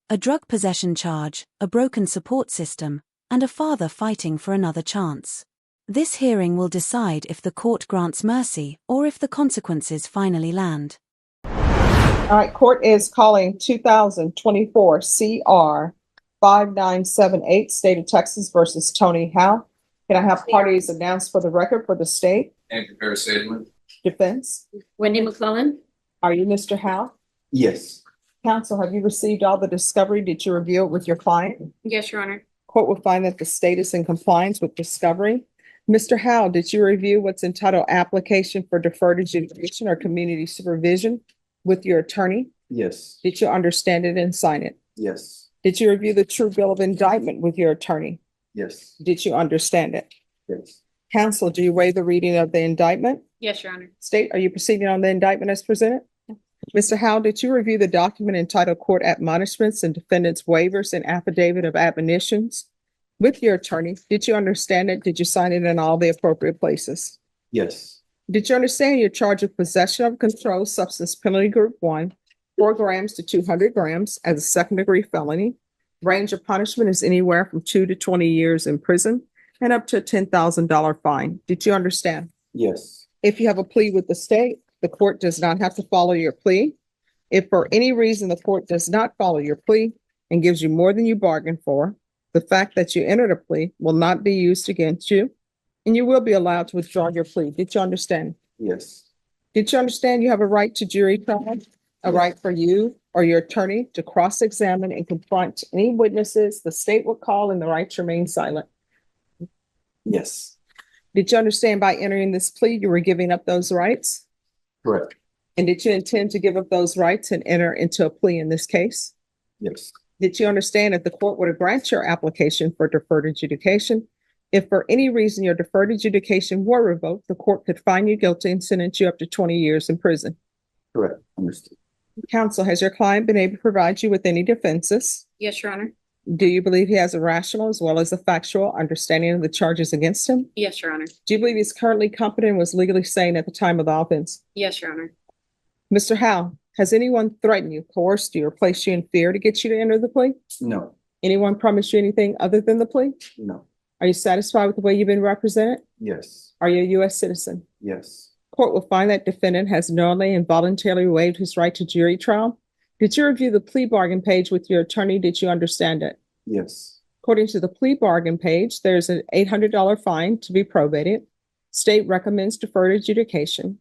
a drug possession charge, a broken support system, and a father fighting for another chance. This hearing will decide if the court grants mercy or if the consequences finally land. All right, court is calling 2024 CR 5978, State of Texas versus Tony Howe. Can I have parties announced for the record for the state? Andrew Barrett-Sadler. Defense. Wendy McClellan. Are you Mr. Howe? Yes. Counsel, have you received all the discovery? Did you review it with your client? Yes, Your Honor. Court will find that the state is in compliance with discovery. Mr. Howe, did you review what's entitled application for deferred adjudication or community supervision with your attorney? Yes. Did you understand it and sign it? Yes. Did you review the true bill of indictment with your attorney? Yes. Did you understand it? Yes. Counsel, do you waive the reading of the indictment? Yes, Your Honor. State, are you proceeding on the indictment as presented? Mr. Howe, did you review the document entitled Court Admonishments and Defendant's Waivers and Affidavit of Admonitions with your attorney? Did you understand it? Did you sign it in all the appropriate places? Yes. Did you understand your charge of possession of controlled substance penalty group 1, 4 grams to 200 grams as a second-degree felony? Range of punishment is anywhere from 2 to 20 years in prison and up to a $10,000 fine. Did you understand? Yes. If you have a plea with the state, the court does not have to follow your plea. If for any reason the court does not follow your plea and gives you more than you bargained for, the fact that you entered a plea will not be used against you, and you will be allowed to withdraw your plea. Did you understand? Yes. Did you understand you have a right to jury trial, a right for you or your attorney to cross-examine and confront any witnesses the state will call, and the right to remain silent? Yes. Did you understand by entering this plea you were giving up those rights? Correct. And did you intend to give up those rights and enter into a plea in this case? Yes. Did you understand that the court would grant your application for deferred adjudication? If for any reason your deferred adjudication were revoked, the court could find you guilty and sentence you up to 20 years in prison. Correct. Understood. Counsel, has your client been able to provide you with any defenses? Yes, Your Honor. Do you believe he has a rational as well as a factual understanding of the charges against him? Yes, Your Honor. Do you believe he's currently competent and was legally sane at the time of the offense? Yes, Your Honor. Mr. Howe, has anyone threatened you, coerced you, or placed you in fear to get you to enter the plea? No. Anyone promised you anything other than the plea? No. Are you satisfied with the way you've been represented? Yes. Are you a U.S. citizen? Yes. Court will find that defendant has knowingly and voluntarily waived his right to jury trial. Did you review the plea bargain page with your attorney? Did you understand it? Yes. According to the plea bargain page, there's an $800 fine to be probated. State recommends deferred adjudication.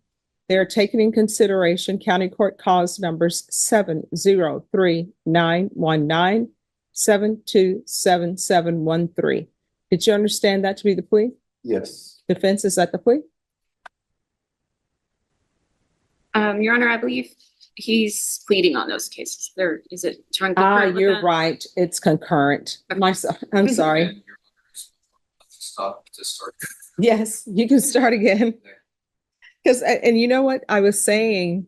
They are taking in consideration county court cause numbers 703-919, 727713. Did you understand that to be the plea? Yes. Defense, is that the plea? Your Honor, I believe he's pleading on those cases. Is it trying to? You're right. It's concurrent. I'm sorry. Stop to start. Yes, you can start again. Because, and you know what? I was saying,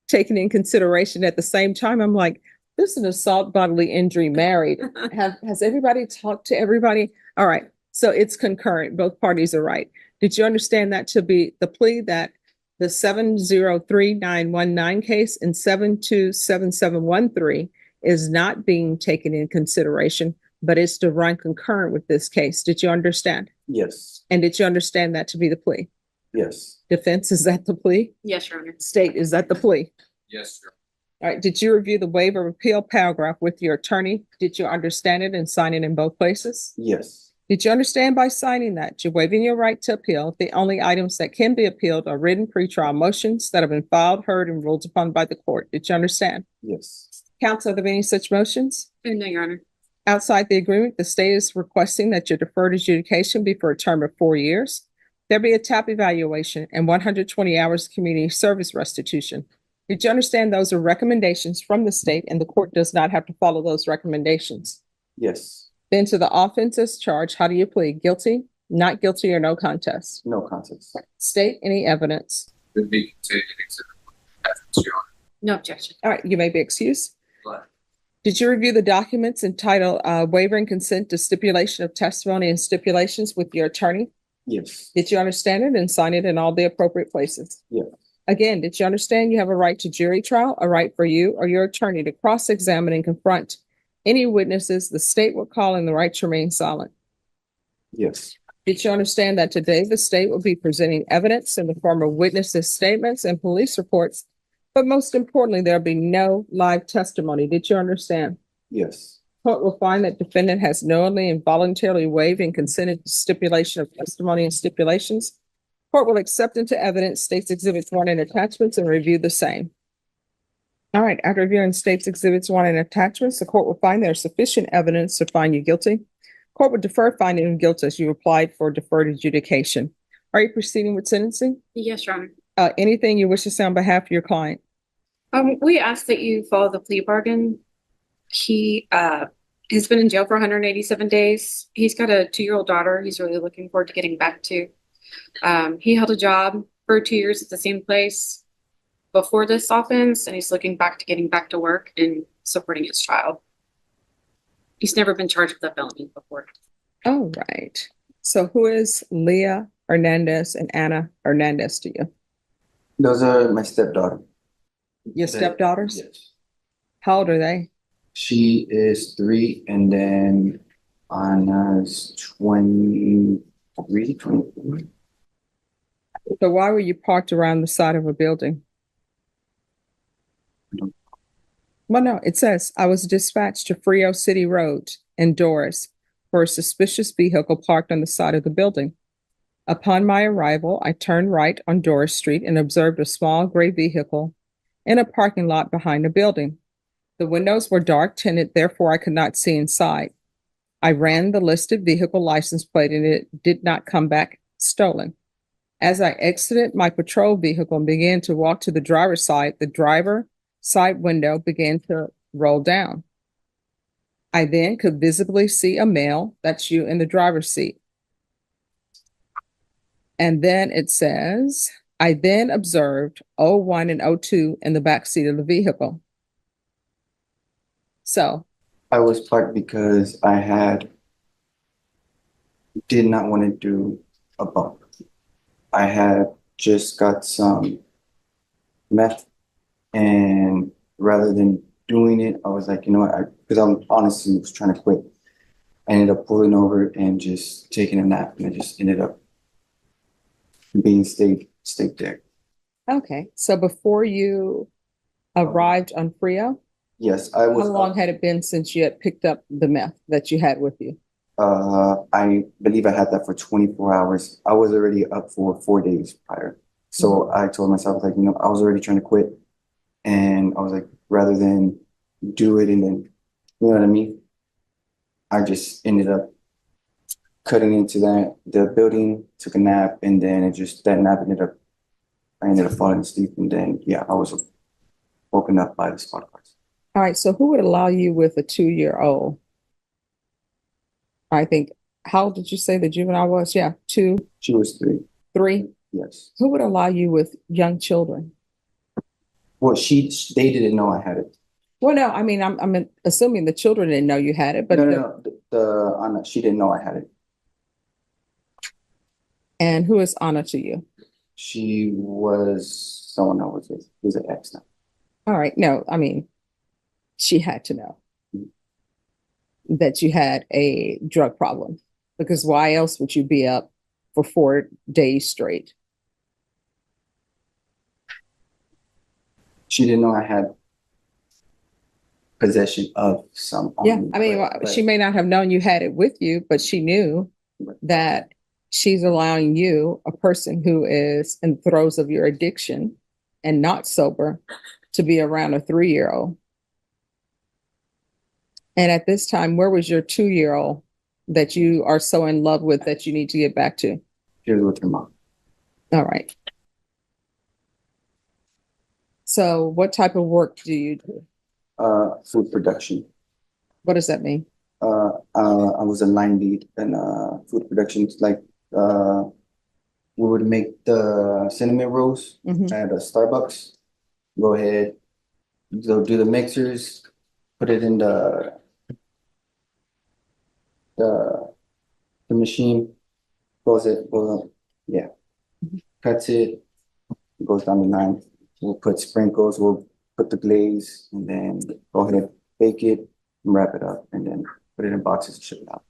taking in consideration at the same time, I'm like, this is an assault bodily injury married. Has everybody talked to everybody? All right. So it's concurrent. Both parties are right. Did you understand that to be the plea that the 703-919 case and 727713 is not being taken in consideration, but it's to run concurrent with this case? Did you understand? Yes. And did you understand that to be the plea? Yes. Defense, is that the plea? Yes, Your Honor. State, is that the plea? Yes, sir. All right. Did you review the waiver of appeal paragraph with your attorney? Did you understand it and sign it in both places? Yes. Did you understand by signing that you're waiving your right to appeal? The only items that can be appealed are written pretrial motions that have been filed, heard, and ruled upon by the court. Did you understand? Yes. Counsel, are there any such motions? No, Your Honor. Outside the agreement, the state is requesting that your deferred adjudication be for a term of 4 years. There be a TAP evaluation and 120 hours community service restitution. Did you understand those are recommendations from the state and the court does not have to follow those recommendations? Yes. Then to the offenses charged, how do you plead? Guilty, not guilty, or no contest? No contest. State any evidence. Would be continued exhibit evidence, Your Honor. No objection. All right, you may be excused. Glad. Did you review the documents entitled waiver and consent to stipulation of testimony and stipulations with your attorney? Yes. Did you understand it and sign it in all the appropriate places? Yes. Again, did you understand you have a right to jury trial, a right for you or your attorney to cross-examine and confront Any witnesses the state will call in the right to remain silent. Yes. Did you understand that today the state will be presenting evidence in the form of witnesses' statements and police reports? But most importantly, there'll be no live testimony. Did you understand? Yes. Court will find that defendant has knowingly and voluntarily waived and consented to stipulation of testimony and stipulations. Court will accept into evidence states exhibits 1 and attachments and review the same. All right, after reviewing states exhibits 1 and attachments, the court will find there is sufficient evidence to find you guilty. Court would defer finding of guilt as you applied for deferred adjudication. Are you proceeding with sentencing? Yes, Your Honor. Anything you wish to say on behalf of your client? We ask that you follow the plea bargain. He has been in jail for 187 days. He's got a 2-year-old daughter he's really looking forward to getting back to. He held a job for 2 years at the same place before this offense, and he's looking back to getting back to work and supporting his child. He's never been charged with a felony before. All right. So who is Leah Hernandez and Anna Hernandez to you? Those are my stepdaughter. Your stepdaughters? Yes. How old are they? She is 3, and then Anna's 23, 24. So why were you parked around the side of a building? Well, no, it says, I was dispatched to Frio City Road in Doris for a suspicious vehicle parked on the side of the building. Upon my arrival, I turned right on Doris Street and observed a small gray vehicle in a parking lot behind the building. The windows were dark tinted, therefore I could not see inside. I ran the listed vehicle license plate and it did not come back stolen. As I exited my patrol vehicle and began to walk to the driver's side, the driver side window began to roll down. I then could visibly see a male, that's you, in the driver's seat. And then it says, I then observed O1 and O2 in the back seat of the vehicle. So I was parked because I did not want to do a bump. I had just got some meth, and rather than doing it, I was like, you know what, because I'm honestly was trying to quit. I ended up pulling over and just taking a nap, and I just ended up being stayed there. okay, so before you arrived on Frio, Yes, I was. how long had it been since you had picked up the meth that you had with you? I believe I had that for 24 hours. I was already up for 4 days prior. So I told myself, like, you know, I was already trying to quit. And I was like, rather than do it and then, you know what I mean? I just ended up cutting into the building, took a nap, and then I ended up falling asleep. And then, yeah, I was woken up by the squad cars. All right, so who would allow you with a 2-year-old? I think, how old did you say the juvenile was? Yeah, 2, She was 3. 3. Yes. Who would allow you with young children? Well, they didn't know I had it. Well, no, I mean, I'm assuming the children didn't know you had it, but No. Anna, she didn't know I had it. And who is Anna to you? She was someone I was with. He was an ex now. All right, no, I mean, she had to know that you had a drug problem, because why else would you be up for 4 days straight? She didn't know I had possession of some. Yeah, I mean, she may not have known you had it with you, but she knew that she's allowing you, a person who is in the throes of your addiction and not sober, to be around a 3-year-old. And at this time, where was your 2-year-old that you are so in love with that you need to get back to? She was with her mom. All right. So what type of work do you do? Food production. What does that mean? I was a line lead in food production. It's like we would make the cinnamon rolls at a Starbucks. Go ahead, do the mixers, put it in the machine, goes up, yeah, cuts it, goes down the line. We'll put sprinkles, we'll put the glaze, and then go ahead, bake it, wrap it up, and then put it in boxes and ship it out.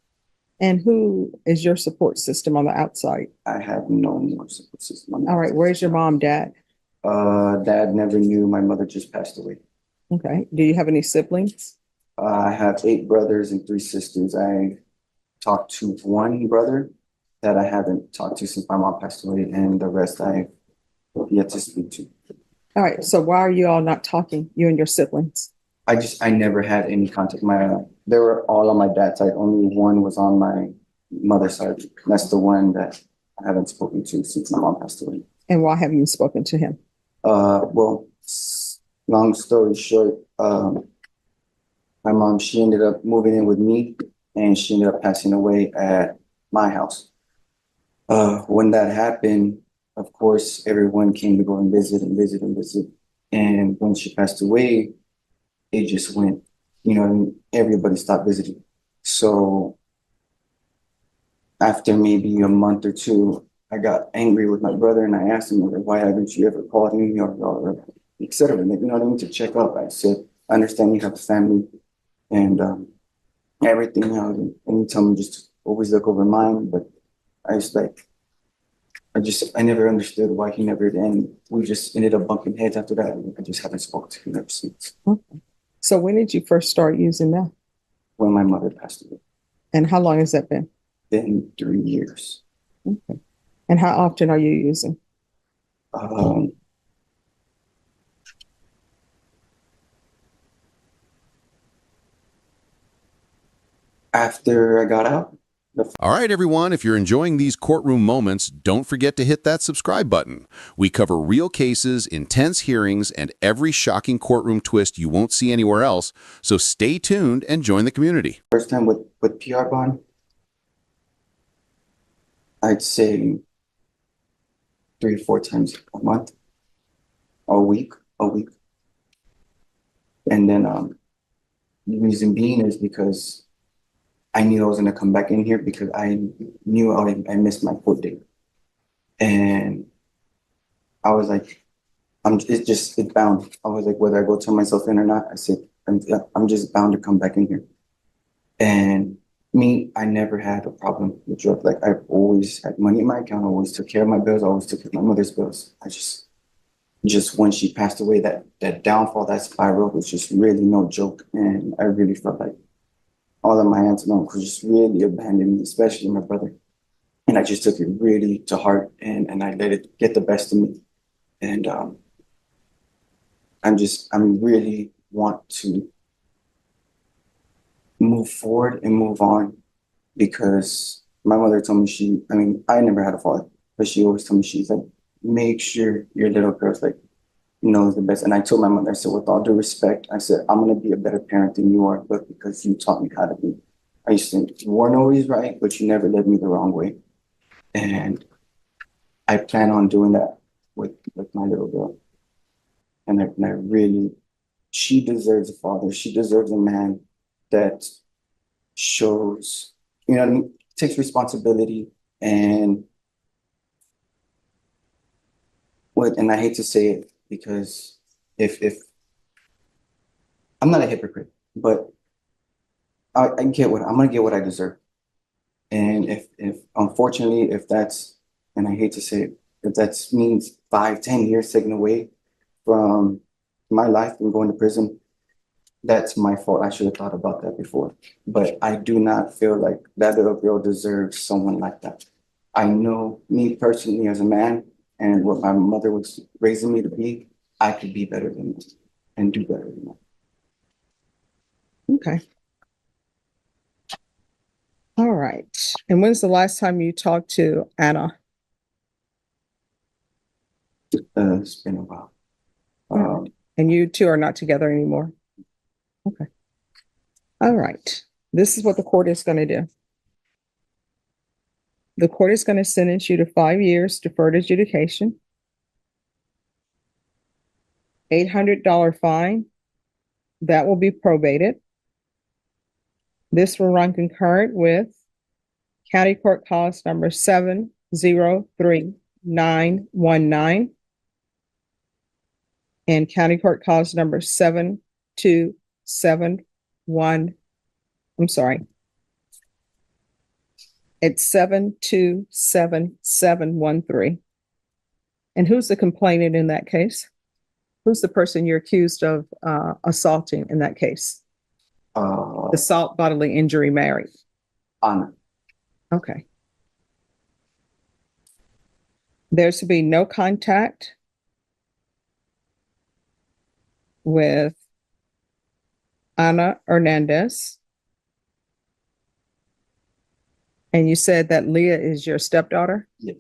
And who is your support system on the outside? I have no more support system. All right, where's your mom, dad? Dad never knew. My mother just passed away. Okay. Do you have any siblings? I have 8 brothers and 3 sisters. I talked to one brother that I haven't talked to since my mom passed away, and the rest I have yet to speak to. All right. So why are you all not talking, you and your siblings? I never had any contact. They were all on my dad's side. Only one was on my mother's side. That's the one that I haven't spoken to since my mom passed away. And why haven't you spoken to him? Well, long story short, my mom, she ended up moving in with me, and she ended up passing away at my house. When that happened, of course, everyone came to go and visit and visit and visit. And when she passed away, it just went, everybody stopped visiting. So after maybe a month or two, I got angry with my brother, and I asked him, like, why haven't you ever called me or et cetera, like, you know what I mean, to check up. I said, I understand you have a family and everything else, and you tell me just always look over mine, but I never understood why he never, and we just ended up bumping heads after that. And I just haven't spoken to him ever since. Okay. So when did you first start using that? When my mother passed away. And how long has that been? Been 3 years. Okay. And how often are you using? After I got out. All right, everyone, if you're enjoying these courtroom moments, don't forget to hit that subscribe button. We cover real cases, intense hearings, and every shocking courtroom twist you won't see anywhere else, so stay tuned and join the community. First time with PR bond, I'd say 3 or 4 times a month, a week. And then the reason being is because I knew I was going to come back in here because I knew I missed my court date. And I was like, it's bound. I was like, whether I go turn myself in or not, I said, I'm just bound to come back in here. And I never had a problem with drugs. Like, I've always had money in my account, always took care of my bills, always took care of my mother's bills. I just when she passed away, that downfall, that spiral was just really no joke. And I really felt like all of my aunts and uncles just really abandoned me, especially my brother. And I just took it really to heart, and I let it get the best of me. And I really want to move forward and move on, because my mother told me I never had a father, but she always told me, she's like, make sure your little girl's like, knows the best. And I told my mother, I said, with all due respect, I said, I'm going to be a better parent than you are, but because you taught me how to be. I used to think you weren't always right, but you never led me the wrong way. And I plan on doing that with my little girl. And I really, she deserves a father. She deserves a man that shows, takes responsibility and I hate to say it, because if I'm not a hypocrite, but I'm gonna get what I deserve. And if unfortunately, and I hate to say it, if that means 5-10 years taken away from my life and going to prison, that's my fault. I should have thought about that before. But I do not feel like that little girl deserves someone like that. I know, me personally as a man, and what my mother was raising me to be, I could be better than that and do better than that. Okay. All right. And when's the last time you talked to Anna? It's been a while. And you two are not together anymore? Okay. All right. This is what the court is going to do. The court is going to sentence you to 5 years deferred adjudication, $800 fine. That will be probated. This will run concurrent with County Court Cause number 703919 and County Court Cause number 72719. I'm sorry. It's 727713. And who's the complainant in that case? Who's the person you're accused of assaulting in that case? Assault, bodily injury, married. Anna. Okay. There's to be no contact with Ana Hernandez. And you said that Leah is your stepdaughter? Yes.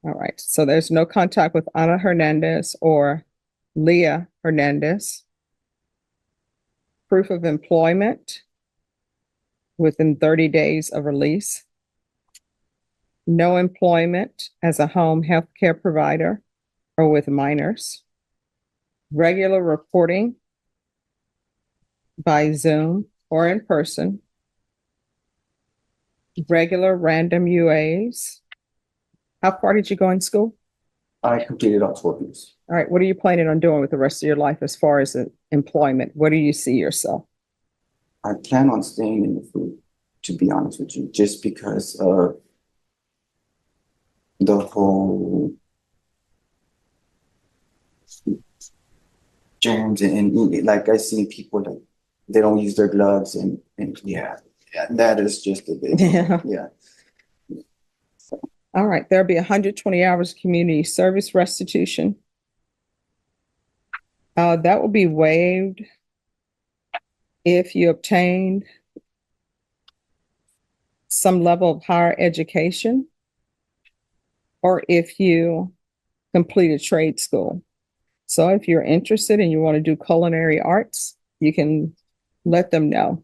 All right. So there's no contact with Ana Hernandez or Leah Hernandez. Proof of employment within 30 days of release. No employment as a home health care provider or with minors. Regular reporting by Zoom or in person. Regular random UAs. How far did you go in school? I completed all 12 years. All right. What are you planning on doing with the rest of your life as far as employment? Where do you see yourself? I plan on staying in the food, to be honest with you, just because of the whole germs and like I see people like they don't use their gloves and yeah, that is just a bit. Yeah. All right. There'll be 120 hours of community service restitution. That will be waived if you obtained some level of higher education or if you completed trade school. So if you're interested and you want to do culinary arts, you can let them know.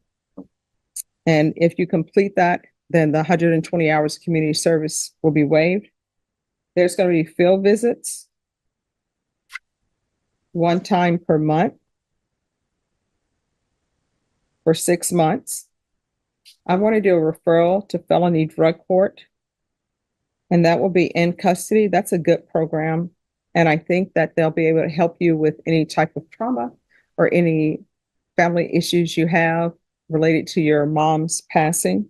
And if you complete that, then the 120 hours of community service will be waived. There's going to be field visits one time per month for 6 months. I want to do a referral to felony drug court, and that will be in custody. That's a good program. And I think that they'll be able to help you with any type of trauma or any family issues you have related to your mom's passing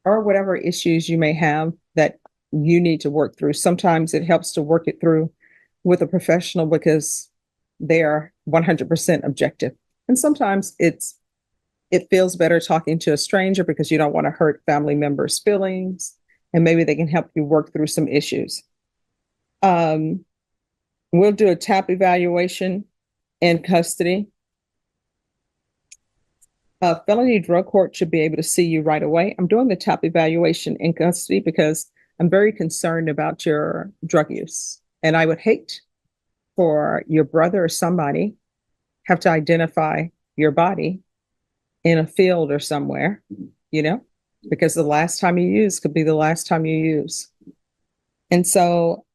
or whatever issues you may have that you need to work through. Sometimes it helps to work it through with a professional because they are 100% objective. And sometimes it feels better talking to a stranger because you don't want to hurt family members' feelings, and maybe they can help you work through some issues. We'll do a TAP evaluation in custody. Felony drug court should be able to see you right away. I'm doing the TAP evaluation in custody because I'm very concerned about your drug use. And I would hate for your brother or somebody have to identify your body in a field or somewhere, because the last time you use could be the last time you use. And so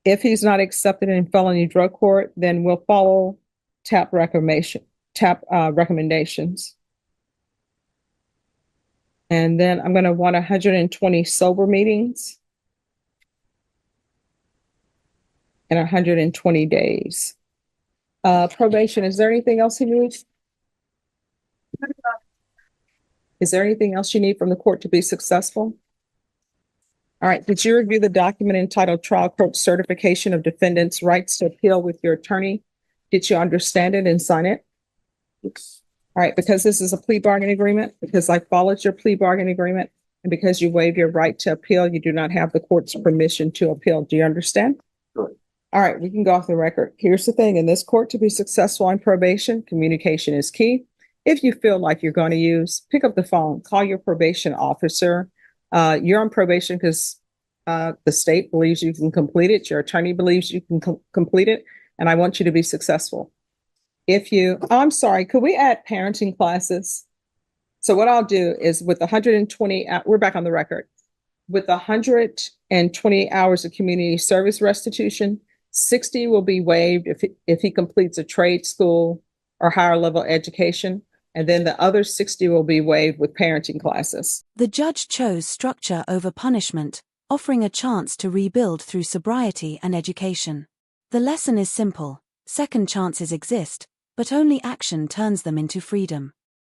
if he's not accepted in felony drug court, then we'll follow TAP recommendations. And then I'm going to want 120 sober meetings in 120 days. Probation, is there anything else he needs? Is there anything else you need from the court to be successful? All right. Did you review the document entitled Trial Court Certification of Defendant's Rights to Appeal with your attorney? Did you understand it and sign it? Yes. All right. Because this is a plea bargain agreement, because I followed your plea bargain agreement, and because you waive your right to appeal, you do not have the court's permission to appeal. Do you understand? Good. All right. We can go off the record. Here's the thing. In this court, to be successful on probation, communication is key. If you feel like you're going to pick up the phone, call your probation officer. You're on probation because the state believes you can complete it. Your attorney believes you can complete it. And I want you to be successful. I'm sorry, could we add parenting classes? So what I'll do is with 120, we're back on the record. With 120 hours of community service restitution, 60 will be waived if he completes a trade school or higher level education. And then the other 60 will be waived with parenting classes. The judge chose structure over punishment, offering a chance to rebuild through sobriety and education. The lesson is simple: second chances exist, but only action turns them into freedom.